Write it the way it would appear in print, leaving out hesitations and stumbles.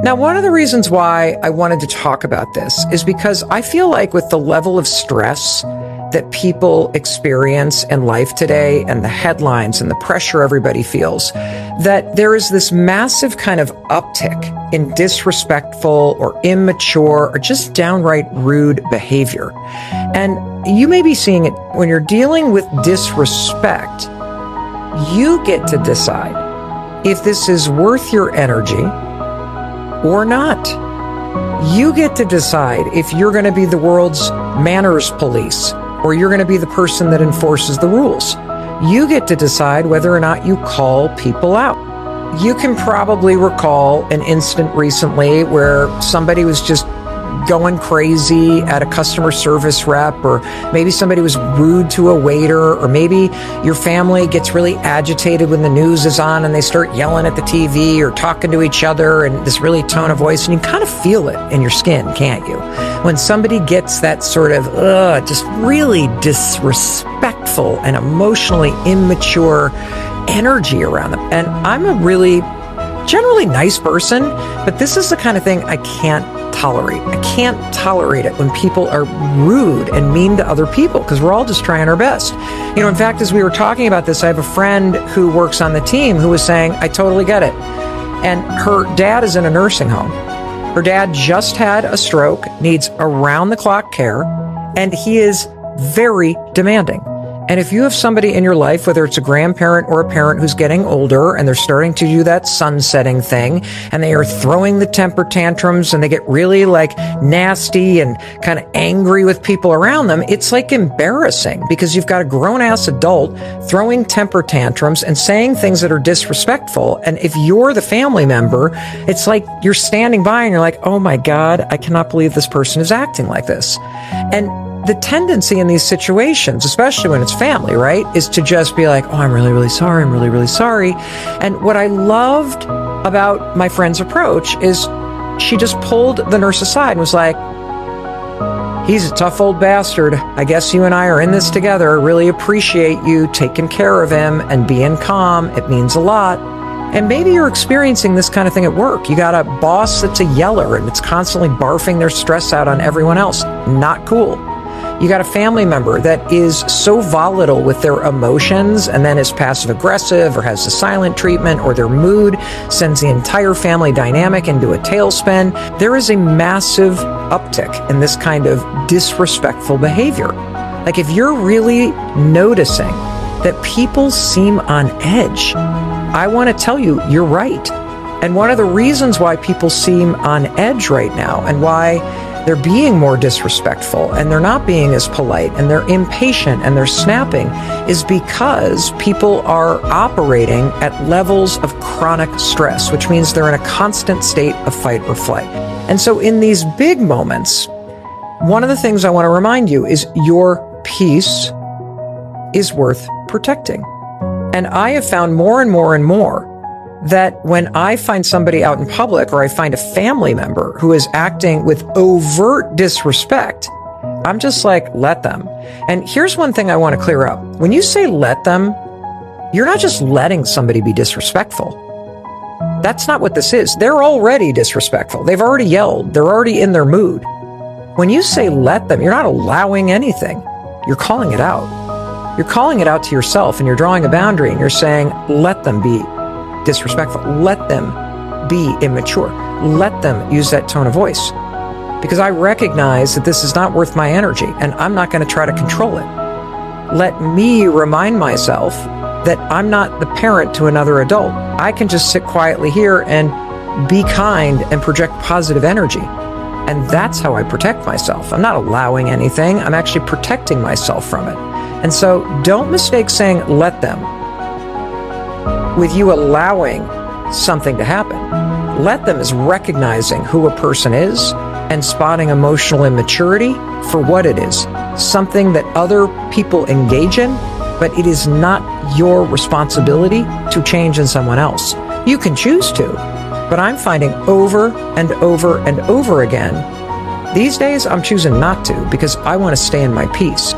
Now, one of the reasons why I wanted to talk about this is because I feel like with the level of stress that people experience in life today and the headlines and the pressure everybody feels, that there is this massive kind of uptick in disrespectful or immature or just downright rude behavior. And you may be seeing it when you're dealing with disrespect. You get to decide if this is worth your energy or not. You get to decide if you're going to be the world's manners police or you're going to be the person that enforces the rules. You get to decide whether or not you call people out. You can probably recall an incident recently where somebody was just going crazy at a customer service rep, or maybe somebody was rude to a waiter, or maybe your family gets really agitated when the news is on and they start yelling at the TV or talking to each other in this really tone of voice, and you kind of feel it in your skin, can't you? When somebody gets that sort of just really disrespectful and emotionally immature energy around them. And I'm a really generally nice person, but this is the kind of thing I can't tolerate. I can't tolerate it when people are rude and mean to other people, because we're all just trying our best. You know, in fact, as we were talking about this, I have a friend who works on the team who was saying, I totally get it. And her dad is in a nursing home. Her dad just had a stroke, needs around-the-clock care, and he is very demanding. And if you have somebody in your life, whether it's a grandparent or a parent who's getting older and they're starting to do that sunsetting thing and they are throwing the temper tantrums and they get really like nasty and kind of angry with people around them, it's like embarrassing because you've got a grown-ass adult throwing temper tantrums and saying things that are disrespectful. And if you're the family member, it's like you're standing by and you're like, oh my God, I cannot believe this person is acting like this. And the tendency in these situations, especially when it's family, right, is to just be like, oh, I'm really, really sorry. I'm really, really sorry. And what I loved about my friend's approach is she just pulled the nurse aside and was like, he's a tough old bastard. I guess you and I are in this together. Really appreciate you taking care of him and being calm. It means a lot. And maybe you're experiencing this kind of thing at work. You got a boss that's a yeller and it's constantly barfing their stress out on everyone else. Not cool. You got a family member that is so volatile with their emotions and then is passive aggressive or has the silent treatment, or their mood sends the entire family dynamic into a tailspin. There is a massive uptick in this kind of disrespectful behavior. Like if you're really noticing that people seem on edge, I want to tell you, you're right. And one of the reasons why people seem on edge right now and why they're being more disrespectful and they're not being as polite and they're impatient and they're snapping is because people are operating at levels of chronic stress, which means they're in a constant state of fight or flight. And so in these big moments, one of the things I want to remind you is your peace is worth protecting. And I have found more and more and more that when I find somebody out in public or I find a family member who is acting with overt disrespect, I'm just like, let them. And here's one thing I want to clear up. When you say let them, you're not just letting somebody be disrespectful. That's not what this is. They're already disrespectful. They've already yelled. They're already in their mood. When you say let them, you're not allowing anything. You're calling it out. You're calling it out to yourself and you're drawing a boundary and you're saying, let them be disrespectful. Let them be immature. Let them use that tone of voice. Because I recognize that this is not worth my energy and I'm not going to try to control it. Let me remind myself that I'm not the parent to another adult. I can just sit quietly here and be kind and project positive energy. And that's how I protect myself. I'm not allowing anything. I'm actually protecting myself from it. And so don't mistake saying let them with you allowing something to happen. Let them is recognizing who a person is and spotting emotional immaturity for what it is. Something that other people engage in, but it is not your responsibility to change in someone else. You can choose to, but I'm finding over and over and over again, these days I'm choosing not to because I want to stay in my peace.